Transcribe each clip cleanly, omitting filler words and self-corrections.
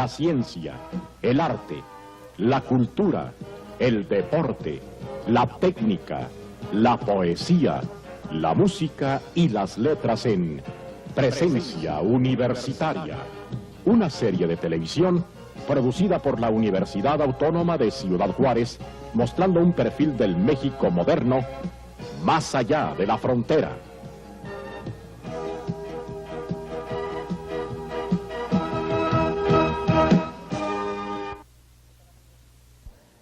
la ciencia, el arte, la cultura, el deporte, la técnica, la poesía, la música y las letras en Presencia Universitaria, una serie de televisión producida por la Universidad Autónoma de Ciudad Juárez, mostrando un perfil del México moderno más allá de la frontera.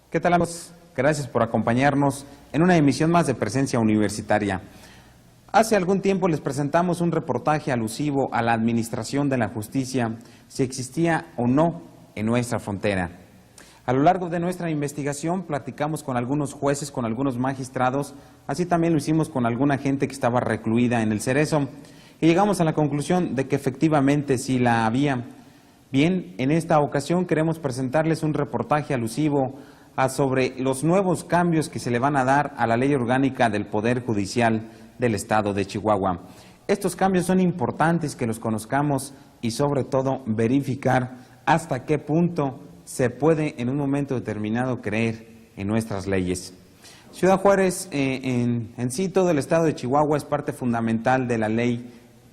¿Qué tal, amigos? Gracias por acompañarnos en una emisión más de Presencia Universitaria. Hace algún tiempo les presentamos un reportaje alusivo a la administración de la justicia, si existía o no en nuestra frontera. A lo largo de nuestra investigación platicamos con algunos jueces, con algunos magistrados, así también lo hicimos con alguna gente que estaba recluida en el Cerezo, y llegamos a la conclusión de que efectivamente sí la había. Bien, en esta ocasión queremos presentarles un reportaje alusivo sobre los nuevos cambios que se le van a dar a la Ley Orgánica del Poder Judicial del Estado de Chihuahua. Estos cambios son importantes que los conozcamos y sobre todo verificar hasta qué punto se puede en un momento determinado creer en nuestras leyes. Ciudad Juárez, en sí todo el Estado de Chihuahua es parte fundamental de la ley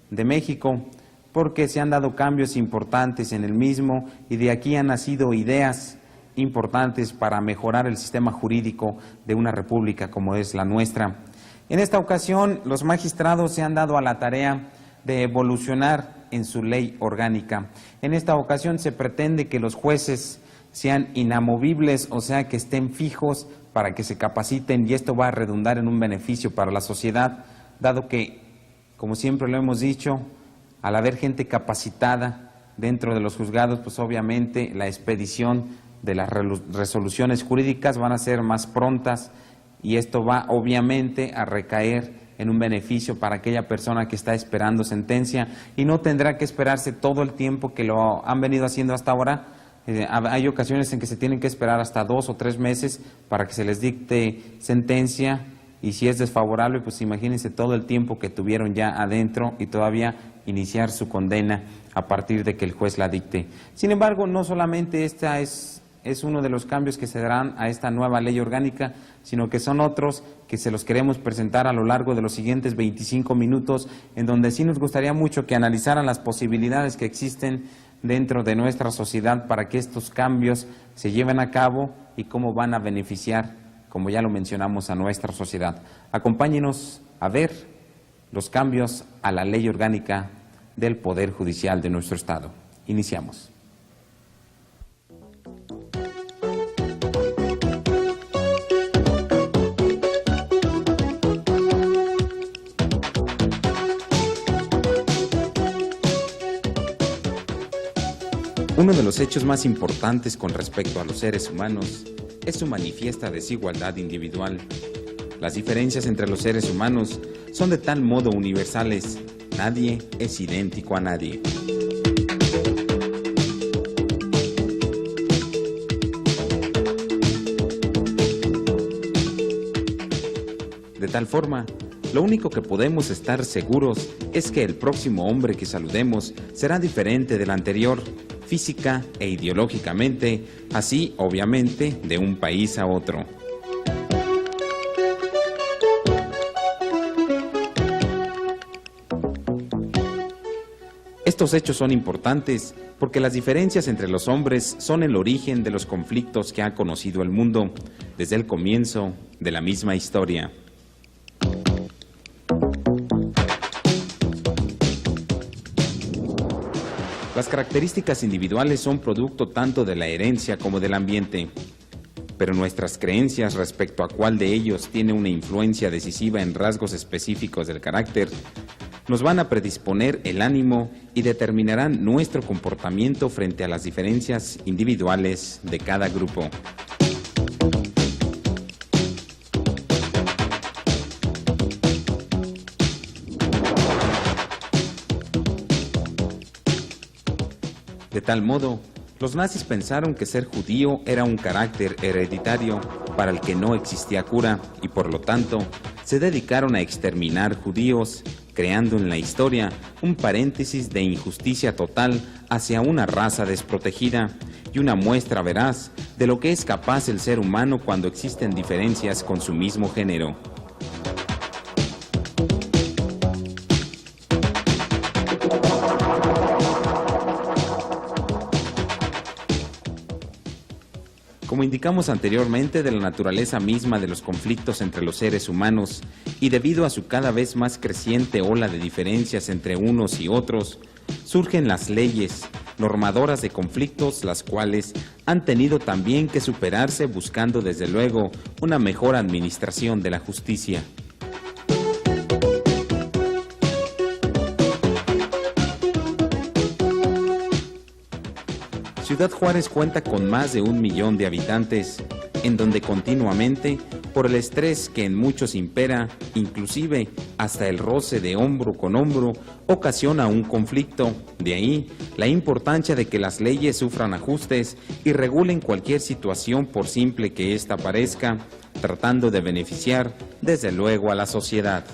de México, porque se han dado cambios importantes en el mismo y de aquí han nacido ideas importantes para mejorar el sistema jurídico de una república como es la nuestra. En esta ocasión, los magistrados se han dado a la tarea de evolucionar en su ley orgánica. En esta ocasión se pretende que los jueces sean inamovibles, o sea, que estén fijos para que se capaciten, y esto va a redundar en un beneficio para la sociedad, dado que, como siempre lo hemos dicho, al haber gente capacitada dentro de los juzgados, pues obviamente la expedición de las resoluciones jurídicas van a ser más prontas y esto va obviamente a recaer en un beneficio para aquella persona que está esperando sentencia y no tendrá que esperarse todo el tiempo que lo han venido haciendo hasta ahora. Hay ocasiones en que se tienen que esperar hasta 2 o 3 meses para que se les dicte sentencia, y si es desfavorable, pues imagínense todo el tiempo que tuvieron ya adentro y todavía iniciar su condena a partir de que el juez la dicte. Sin embargo, no solamente esta es uno de los cambios que se darán a esta nueva ley orgánica, sino que son otros que se los queremos presentar a lo largo de los siguientes 25 minutos, en donde sí nos gustaría mucho que analizaran las posibilidades que existen dentro de nuestra sociedad para que estos cambios se lleven a cabo y cómo van a beneficiar, como ya lo mencionamos, a nuestra sociedad. Acompáñenos a ver los cambios a la ley orgánica del Poder Judicial de nuestro Estado. Iniciamos. Uno de los hechos más importantes con respecto a los seres humanos es su manifiesta desigualdad individual. Las diferencias entre los seres humanos son de tal modo universales, nadie es idéntico a nadie. De tal forma, lo único que podemos estar seguros es que el próximo hombre que saludemos será diferente del anterior, física e ideológicamente, así obviamente de un país a otro. Estos hechos son importantes porque las diferencias entre los hombres son el origen de los conflictos que ha conocido el mundo desde el comienzo de la misma historia. Las características individuales son producto tanto de la herencia como del ambiente, pero nuestras creencias respecto a cuál de ellos tiene una influencia decisiva en rasgos específicos del carácter nos van a predisponer el ánimo y determinarán nuestro comportamiento frente a las diferencias individuales de cada grupo. De tal modo, los nazis pensaron que ser judío era un carácter hereditario para el que no existía cura y por lo tanto se dedicaron a exterminar judíos creando en la historia un paréntesis de injusticia total hacia una raza desprotegida y una muestra veraz de lo que es capaz el ser humano cuando existen diferencias con su mismo género. Como indicamos anteriormente, de la naturaleza misma de los conflictos entre los seres humanos y debido a su cada vez más creciente ola de diferencias entre unos y otros, surgen las leyes normadoras de conflictos, las cuales han tenido también que superarse buscando desde luego una mejor administración de la justicia. Ciudad Juárez cuenta con más de 1 millón de habitantes, en donde continuamente, por el estrés que en muchos impera, inclusive hasta el roce de hombro con hombro, ocasiona un conflicto. De ahí la importancia de que las leyes sufran ajustes y regulen cualquier situación por simple que ésta parezca, tratando de beneficiar desde luego a la sociedad.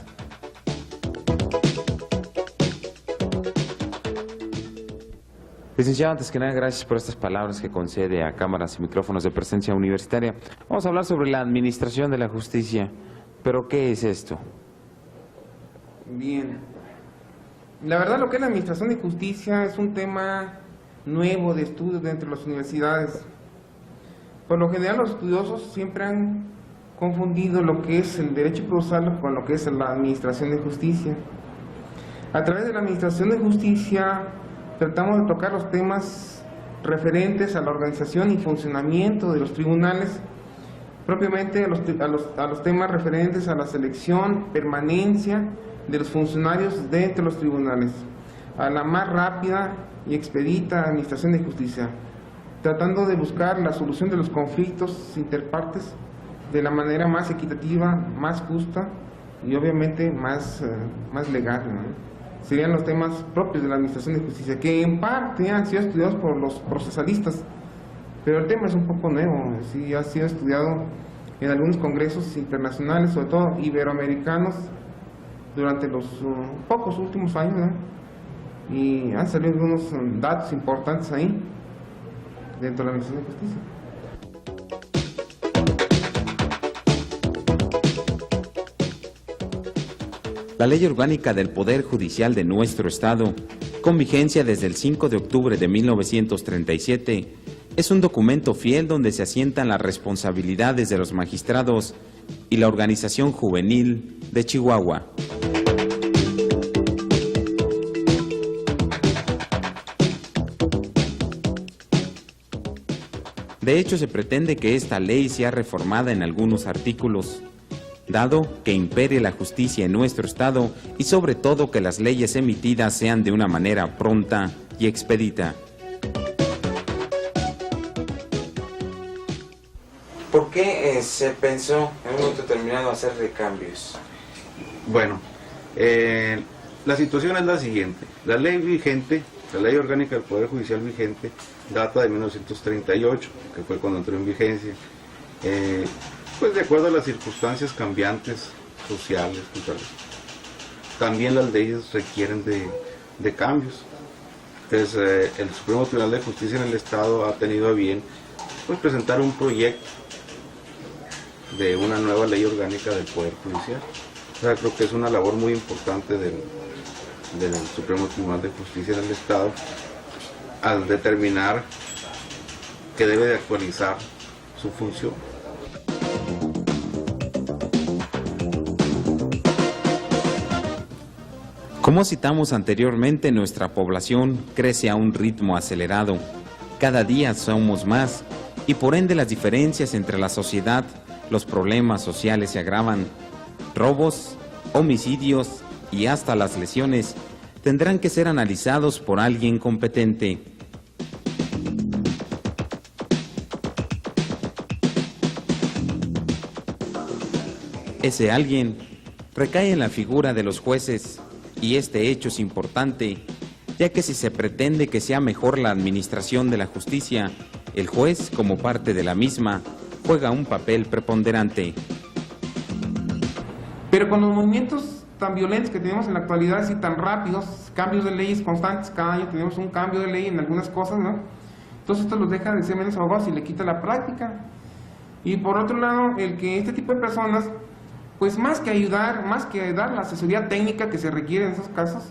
Licenciado, antes que nada, gracias por estas palabras que concede a cámaras y micrófonos de presencia universitaria. Vamos a hablar sobre la administración de la justicia. ¿Pero qué es esto? Bien. La verdad, lo que es la administración de justicia es un tema nuevo de estudio dentro de las universidades. Por lo general, los estudiosos siempre han confundido lo que es el derecho procesal con lo que es la administración de justicia. A través de la administración de justicia tratamos de tocar los temas referentes a la organización y funcionamiento de los tribunales, propiamente a los temas referentes a la selección, permanencia de los funcionarios dentro de los tribunales, a la más rápida y expedita administración de justicia, tratando de buscar la solución de los conflictos interpartes de la manera más equitativa, más justa y obviamente más legal, ¿no? Serían los temas propios de la administración de justicia, que en parte han sido estudiados por los procesalistas, pero el tema es un poco nuevo, sí ha sido estudiado en algunos congresos internacionales, sobre todo iberoamericanos, durante los pocos últimos años, ¿no? Y han salido algunos datos importantes ahí, dentro de la administración de justicia. La Ley Orgánica del Poder Judicial de nuestro Estado, con vigencia desde el 5 de octubre de 1937, es un documento fiel donde se asientan las responsabilidades de los magistrados y la organización juvenil de Chihuahua. De hecho, se pretende que esta ley sea reformada en algunos artículos, dado que impere la justicia en nuestro Estado y sobre todo que las leyes emitidas sean de una manera pronta y expedita. ¿Por qué se pensó en un momento determinado hacer recambios? Bueno, la situación es la siguiente. La ley vigente, la Ley Orgánica del Poder Judicial vigente, data de 1938, que fue cuando entró en vigencia. Pues de acuerdo a las circunstancias cambiantes, sociales, culturales, también las leyes requieren de cambios. Entonces, el Supremo Tribunal de Justicia en el Estado ha tenido a bien pues, presentar un proyecto de una nueva ley orgánica del Poder Judicial. O sea, creo que es una labor muy importante del Supremo Tribunal de Justicia en el Estado al determinar que debe de actualizar su función. Como citamos anteriormente, nuestra población crece a un ritmo acelerado. Cada día somos más y por ende las diferencias entre la sociedad, los problemas sociales se agravan. Robos, homicidios y hasta las lesiones tendrán que ser analizados por alguien competente. Ese alguien recae en la figura de los jueces. Y este hecho es importante, ya que si se pretende que sea mejor la administración de la justicia, el juez, como parte de la misma, juega un papel preponderante. Pero con los movimientos tan violentos que tenemos en la actualidad, así tan rápidos, cambios de leyes constantes, cada año tenemos un cambio de ley en algunas cosas, ¿no? Entonces esto los deja de ser menos abogados y le quita la práctica. Y por otro lado, el que este tipo de personas, pues más que ayudar, más que dar la asesoría técnica que se requiere en esos casos,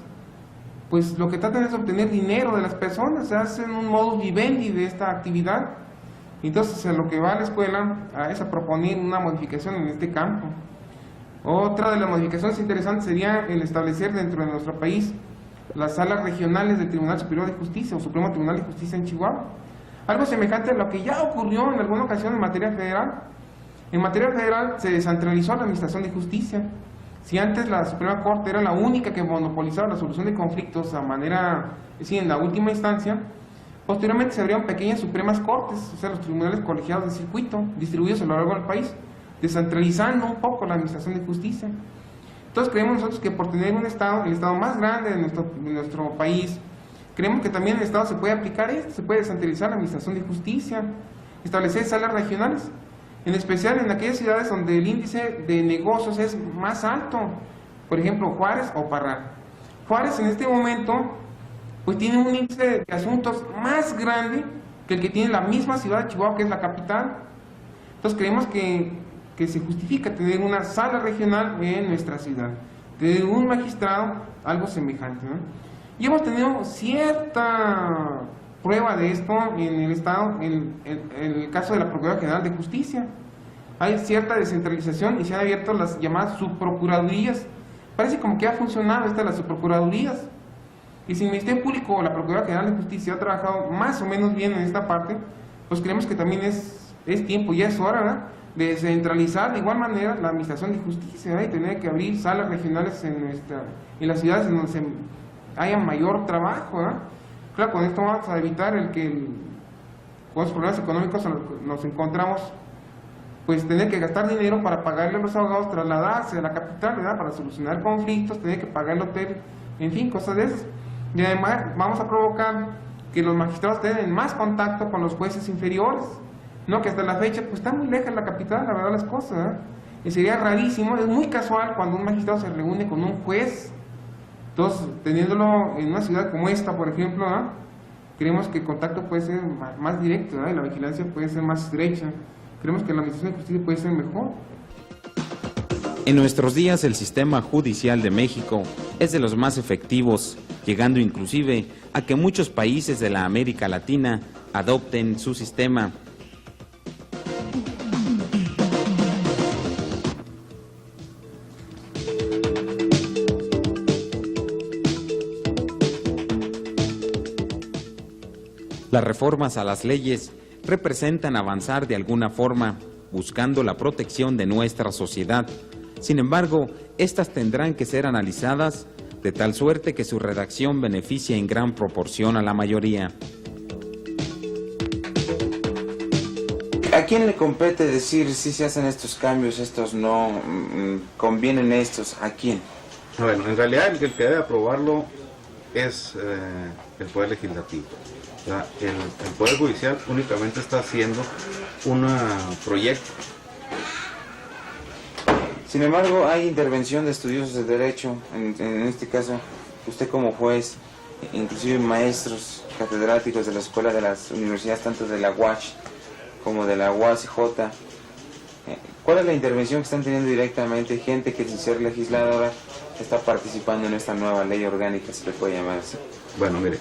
pues lo que tratan es obtener dinero de las personas, se hacen un modus vivendi de esta actividad. Entonces a lo que va a la escuela es a proponer una modificación en este campo. Otra de las modificaciones interesantes sería el establecer dentro de nuestro país las salas regionales del Tribunal Superior de Justicia o Supremo Tribunal de Justicia en Chihuahua. Algo semejante a lo que ya ocurrió en alguna ocasión en materia federal. En materia federal se descentralizó la Administración de Justicia. Si antes la Suprema Corte era la única que monopolizaba la solución de conflictos a manera, es decir, en la última instancia, posteriormente se abrieron pequeñas Supremas Cortes, o sea, los tribunales colegiados de circuito, distribuidos a lo largo del país, descentralizando un poco la Administración de Justicia. Entonces creemos nosotros que por tener un Estado, el Estado más grande de nuestro país, creemos que también en el Estado se puede aplicar esto, se puede descentralizar la Administración de Justicia, establecer salas regionales, en especial en aquellas ciudades donde el índice de negocios es más alto, por ejemplo Juárez o Parral. Juárez en este momento pues tiene un índice de asuntos más grande que el que tiene la misma ciudad de Chihuahua, que es la capital. Entonces creemos que se justifica tener una sala regional en nuestra ciudad, tener un magistrado, algo semejante, ¿no? Y hemos tenido cierta prueba de esto en el Estado, en el caso de la Procuraduría General de Justicia. Hay cierta descentralización y se han abierto las llamadas subprocuradurías. Parece como que ha funcionado esta de las subprocuradurías. Y si el Ministerio Público o la Procuraduría General de Justicia ha trabajado más o menos bien en esta parte, pues creemos que también es tiempo, ya es hora, ¿verdad?, de descentralizar de igual manera la Administración de Justicia, ¿verdad?, y tener que abrir salas regionales en las ciudades en donde haya mayor trabajo, ¿verdad? Claro, con esto vamos a evitar con los problemas económicos nos encontramos, pues tener que gastar dinero para pagarle a los abogados, trasladarse a la capital, ¿verdad?, para solucionar conflictos, tener que pagar el hotel, en fin, cosas de esas. Y además vamos a provocar que los magistrados tengan más contacto con los jueces inferiores, no que hasta la fecha pues está muy lejos la capital, la verdad las cosas, ¿verdad? Y sería rarísimo, es muy casual cuando un magistrado se reúne con un juez. Entonces, teniéndolo en una ciudad como esta, por ejemplo, ¿no?, creemos que el contacto puede ser más directo, ¿no?, y la vigilancia puede ser más estrecha. Creemos que la Administración de Justicia puede ser mejor. En nuestros días, el sistema judicial de México es de los más efectivos, llegando inclusive a que muchos países de la América Latina adopten su sistema. Las reformas a las leyes representan avanzar de alguna forma, buscando la protección de nuestra sociedad. Sin embargo, estas tendrán que ser analizadas de tal suerte que su redacción beneficie en gran proporción a la mayoría. ¿A quién le compete decir si se hacen estos cambios, estos no, convienen estos? ¿A quién? Bueno, en realidad el que debe aprobarlo es el Poder Legislativo. O sea, el Poder Judicial únicamente está haciendo un proyecto. Sin embargo, hay intervención de estudiosos de derecho, en este caso, usted como juez, inclusive maestros catedráticos de la escuela de las universidades, tanto de la UACH como de la UACJ. ¿Cuál es la intervención que están teniendo directamente gente que sin ser legisladora está participando en esta nueva ley orgánica, si le puede llamar así? Bueno, mire,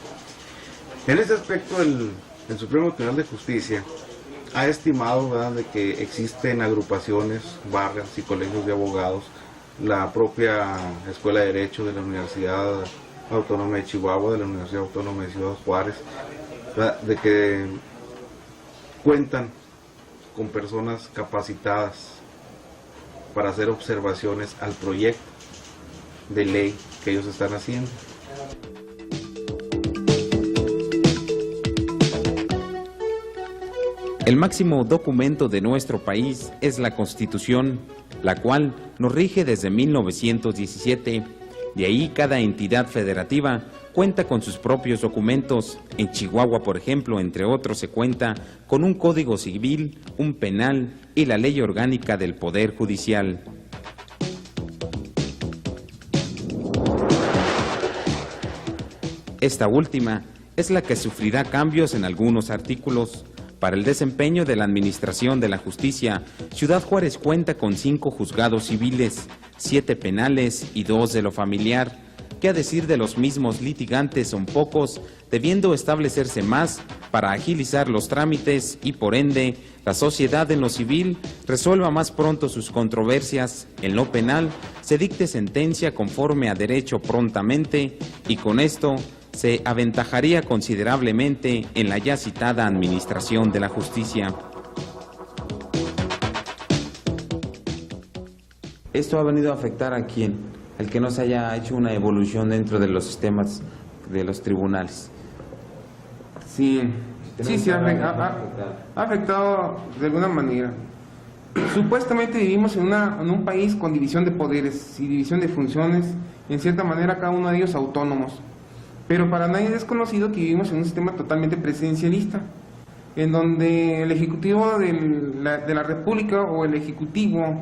en ese aspecto el Supremo Tribunal de Justicia ha estimado, ¿verdad?, de que existen agrupaciones, barras y colegios de abogados, la propia Escuela de Derecho de la Universidad Autónoma de Chihuahua, de la Universidad Autónoma de Ciudad Juárez, ¿verdad?, de que cuentan con personas capacitadas para hacer observaciones al proyecto de ley que ellos están haciendo. El máximo documento de nuestro país es la Constitución, la cual nos rige desde 1917. De ahí cada entidad federativa cuenta con sus propios documentos. En Chihuahua, por ejemplo, entre otros, se cuenta con un Código Civil, un Penal y la Ley Orgánica del Poder Judicial. Esta última es la que sufrirá cambios en algunos artículos. Para el desempeño de la Administración de la Justicia, Ciudad Juárez cuenta con 5 juzgados civiles, 7 penales y 2 de lo familiar, que a decir de los mismos litigantes son pocos, debiendo establecerse más para agilizar los trámites y por ende la sociedad en lo civil resuelva más pronto sus controversias. En lo penal se dicte sentencia conforme a derecho prontamente y con esto se aventajaría considerablemente en la ya citada Administración de la Justicia. ¿Esto ha venido a afectar a quién? El que no se haya hecho una evolución dentro de los sistemas de los tribunales. Sí, ha afectado de alguna manera. Supuestamente vivimos en un país con división de poderes y división de funciones, en cierta manera cada uno de ellos autónomos. Pero para nadie es desconocido que vivimos en un sistema totalmente presidencialista, en donde el Ejecutivo de la República o el Ejecutivo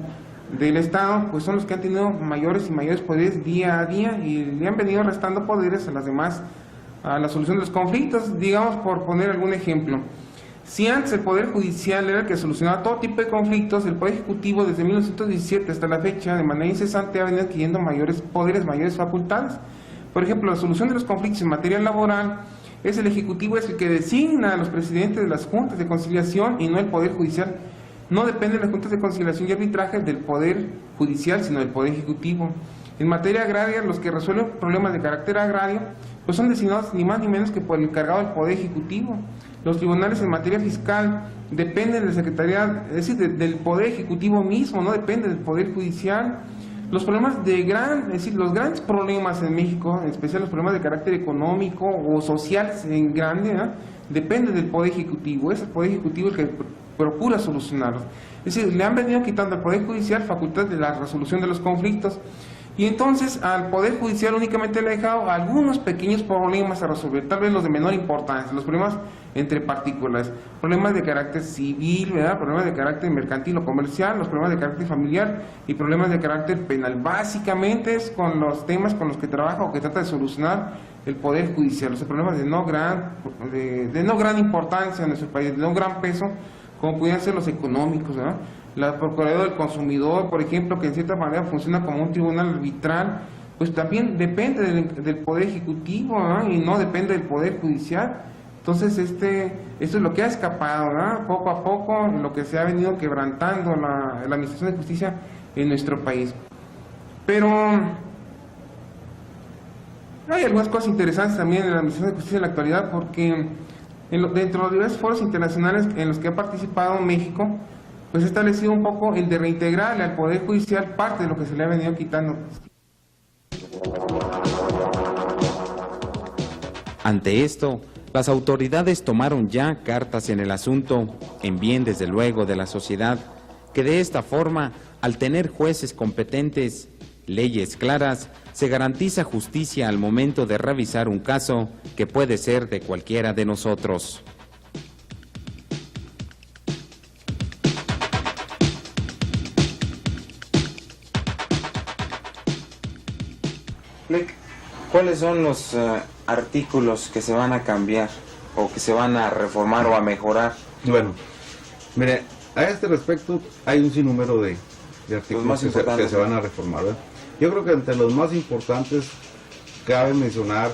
del Estado pues son los que han tenido mayores y mayores poderes día a día y le han venido restando poderes a las demás, a la solución de los conflictos. Digamos, por poner algún ejemplo, si antes el Poder Judicial era el que solucionaba todo tipo de conflictos, el Poder Ejecutivo desde 1917 hasta la fecha de manera incesante ha venido adquiriendo mayores poderes, mayores facultades. Por ejemplo, la solución de los conflictos en materia laboral es el Ejecutivo, es el que designa a los presidentes de las juntas de conciliación y no el Poder Judicial. No depende de las juntas de conciliación y arbitraje del Poder Judicial, sino del Poder Ejecutivo. En materia agraria, los que resuelven problemas de carácter agrario, pues son designados ni más ni menos que por el encargado del Poder Ejecutivo. Los tribunales en materia fiscal dependen de la Secretaría, es decir, del Poder Ejecutivo mismo, no depende del Poder Judicial. Los problemas es decir, los grandes problemas en México, en especial los problemas de carácter económico o social en grande, dependen del Poder Ejecutivo. Es el Poder Ejecutivo el que procura solucionarlos. Es decir, le han venido quitando al Poder Judicial facultad de la resolución de los conflictos y entonces al Poder Judicial únicamente le ha dejado algunos pequeños problemas a resolver, tal vez los de menor importancia, los problemas entre particulares, problemas de carácter civil, ¿verdad? Problemas de carácter mercantil o comercial, los problemas de carácter familiar y problemas de carácter penal. Básicamente es con los temas con los que trabaja o que trata de solucionar el Poder Judicial, los problemas de no gran importancia en nuestro país, de no gran peso, como pudieran ser los económicos, ¿verdad? La Procuraduría del Consumidor, por ejemplo, que en cierta manera funciona como un tribunal arbitral, pues también depende del Poder Ejecutivo, ¿verdad? Y no depende del Poder Judicial. Entonces, esto es lo que ha escapado, ¿verdad? Poco a poco, lo que se ha venido quebrantando la Administración de Justicia en nuestro país. Pero hay algunas cosas interesantes también en la Administración de Justicia en la actualidad, porque dentro de los diversos foros internacionales en los que ha participado México, pues ha establecido un poco el de reintegrarle al Poder Judicial parte de lo que se le ha venido quitando. Ante esto, las autoridades tomaron ya cartas en el asunto, en bien desde luego de la sociedad, que de esta forma, al tener jueces competentes, leyes claras, se garantiza justicia al momento de revisar un caso que puede ser de cualquiera de nosotros. ¿Cuáles son los artículos que se van a cambiar o que se van a reformar o a mejorar? Bueno, mire, a este respecto hay un sinnúmero de artículos que se van a reformar, ¿verdad? Yo creo que entre los más importantes cabe mencionar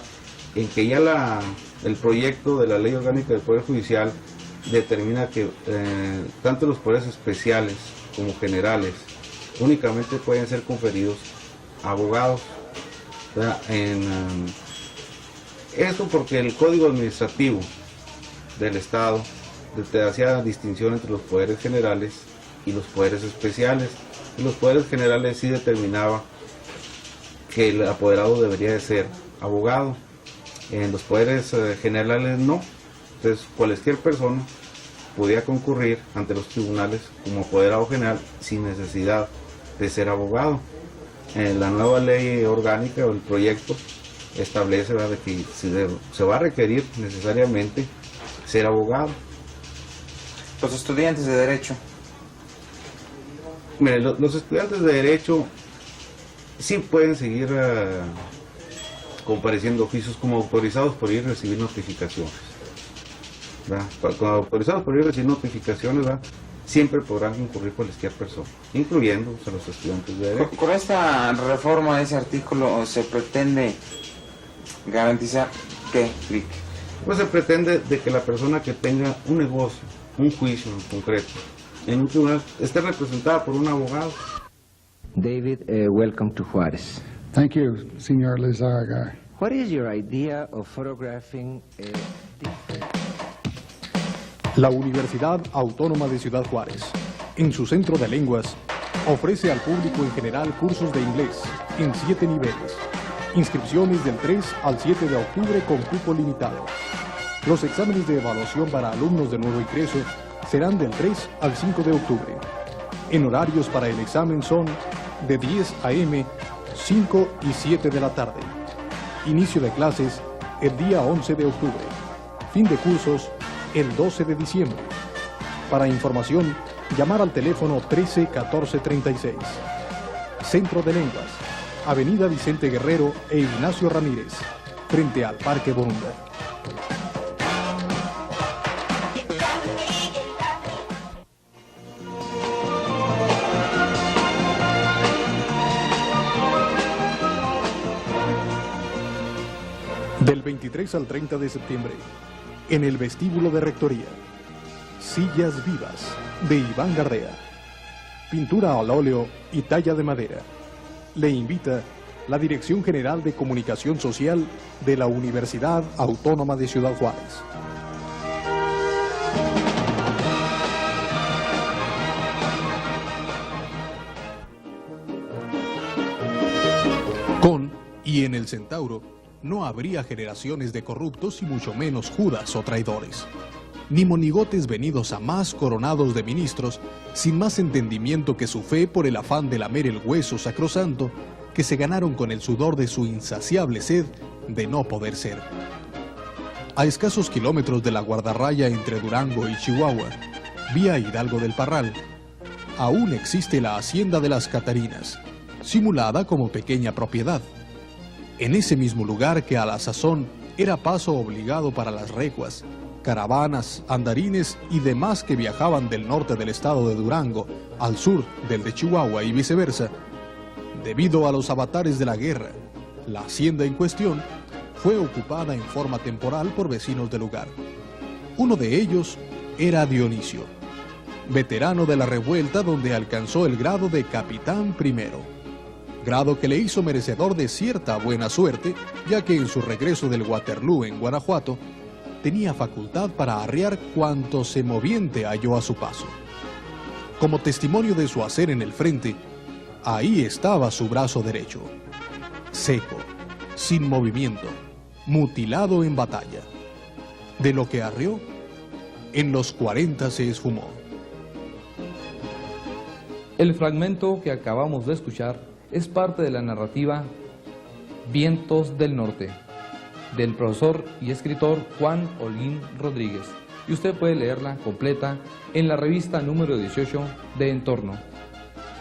en que ya el proyecto de la Ley Orgánica del Poder Judicial determina que tanto los poderes especiales como generales únicamente pueden ser conferidos a abogados. Esto porque el Código Administrativo del Estado hacía distinción entre los poderes generales y los poderes especiales. Y los poderes generales sí determinaba que el apoderado debería de ser abogado. En los poderes generales no. Entonces cualquier persona podía concurrir ante los tribunales como apoderado general sin necesidad de ser abogado. La nueva ley orgánica o el proyecto establece, ¿verdad?, que se va a requerir necesariamente ser abogado. Los estudiantes de Derecho. Mire, los estudiantes de Derecho sí pueden seguir compareciendo oficios como autorizados por ir a recibir notificaciones. ¿Verdad? Como autorizados por ir a recibir notificaciones, ¿verdad? Siempre podrán concurrir cualquier persona, incluyendo a los estudiantes de derecho. Con esta reforma de ese artículo se pretende garantizar ¿qué, Vic? Pues se pretende de que la persona que tenga un negocio, un juicio en concreto, en un tribunal, esté representada por un abogado. David, welcome to Juárez. Thank you, Senor Lizarraga. What is your idea of photographing different... La Universidad Autónoma de Ciudad Juárez, en su centro de lenguas, ofrece al público en general cursos de inglés en 7 niveles. Inscripciones del 3 al 7 de octubre con cupo limitado. Los exámenes de evaluación para alumnos de nuevo ingreso serán del 3 al 5 de octubre. En horarios para el examen son de 10 a.m., 5 y 7 de la tarde. Inicio de clases el día 11 de octubre. Fin de cursos el 12 de diciembre. Para información, llamar al teléfono 13 14 36. Centro de Lenguas, Avenida Vicente Guerrero e Ignacio Ramírez, frente al Parque Borunda. Del 23 al 30 de septiembre, en el vestíbulo de Rectoría, Sillas Vivas, de Iván Gardea, pintura al óleo y talla de madera. Le invita la Dirección General de Comunicación Social de la Universidad Autónoma de Ciudad Juárez. Con y en el Centauro no habría generaciones de corruptos y mucho menos judas o traidores, ni monigotes venidos a más coronados de ministros, sin más entendimiento que su fe por el afán de lamer el hueso sacrosanto que se ganaron con el sudor de su insaciable sed de no poder ser. A escasos kilómetros de la guardarraya entre Durango y Chihuahua, vía Hidalgo del Parral, aún existe la Hacienda de las Catarinas, simulada como pequeña propiedad. En ese mismo lugar que a la sazón era paso obligado para las recuas, caravanas, andarines y demás que viajaban del norte del estado de Durango al sur del de Chihuahua y viceversa, debido a los avatares de la guerra, la hacienda en cuestión fue ocupada en forma temporal por vecinos del lugar. Uno de ellos era Dionisio, veterano de la revuelta donde alcanzó el grado de capitán primero, grado que le hizo merecedor de cierta buena suerte, ya que en su regreso del Waterloo en Guanajuato, tenía facultad para arriar cuanto se moviente halló a su paso. Como testimonio de su hacer en el frente, ahí estaba su brazo derecho, seco, sin movimiento, mutilado en batalla. De lo que arrió, en los 40 se esfumó. El fragmento que acabamos de escuchar es parte de la narrativa Vientos del Norte, del profesor y escritor Juan Holguín Rodríguez, y usted puede leerla completa en la revista número 18 de Entorno,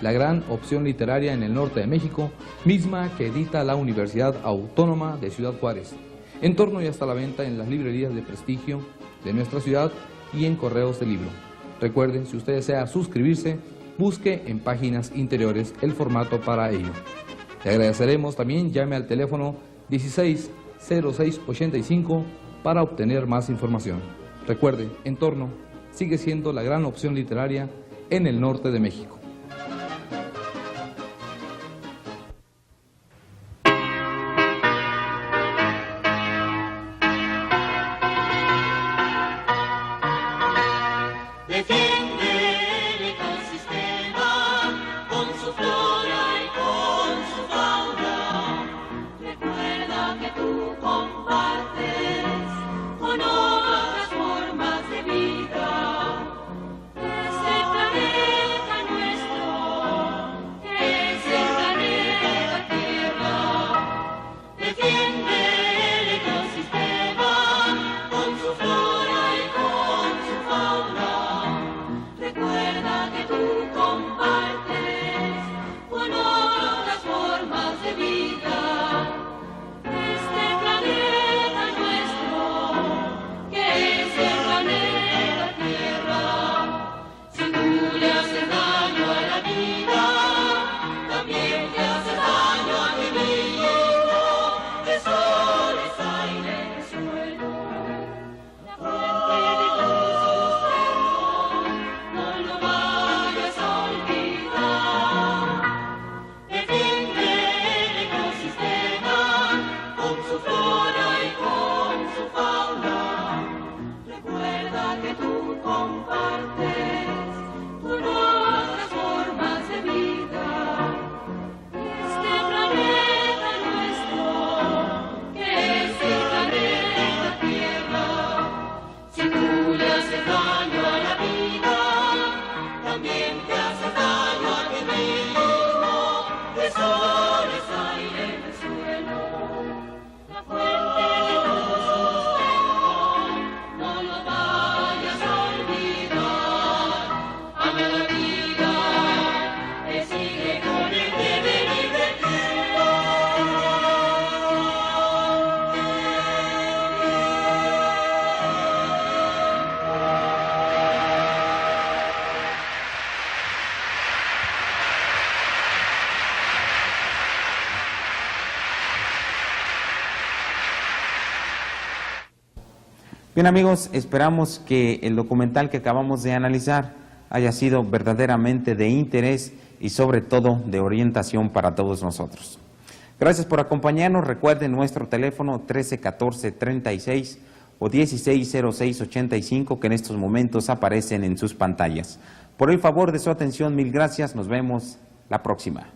la gran opción literaria en el norte de México, misma que edita la Universidad Autónoma de Ciudad Juárez. Entorno ya está a la venta en las librerías de prestigio de nuestra ciudad y en correos de libro. Recuerden, si usted desea suscribirse, busque en páginas interiores el formato para ello. Le agradeceremos también, llame al teléfono 160685 para obtener más información. Recuerde, Entorno sigue siendo la gran opción literaria en el norte de México. Este planeta no es tesoros hay en el suelo, la fuente de tu sustento, no lo vayas a olvidar. Ama la vida, que sigue con el deber y Bien amigos, esperamos que el documental que acabamos de analizar haya sido verdaderamente de interés y sobre todo de orientación para todos nosotros. Gracias por acompañarnos. Recuerden nuestro teléfono 1314-36 o 1606-85 que en estos momentos aparecen en sus pantallas. Por el favor de su atención, mil gracias. Nos vemos la próxima.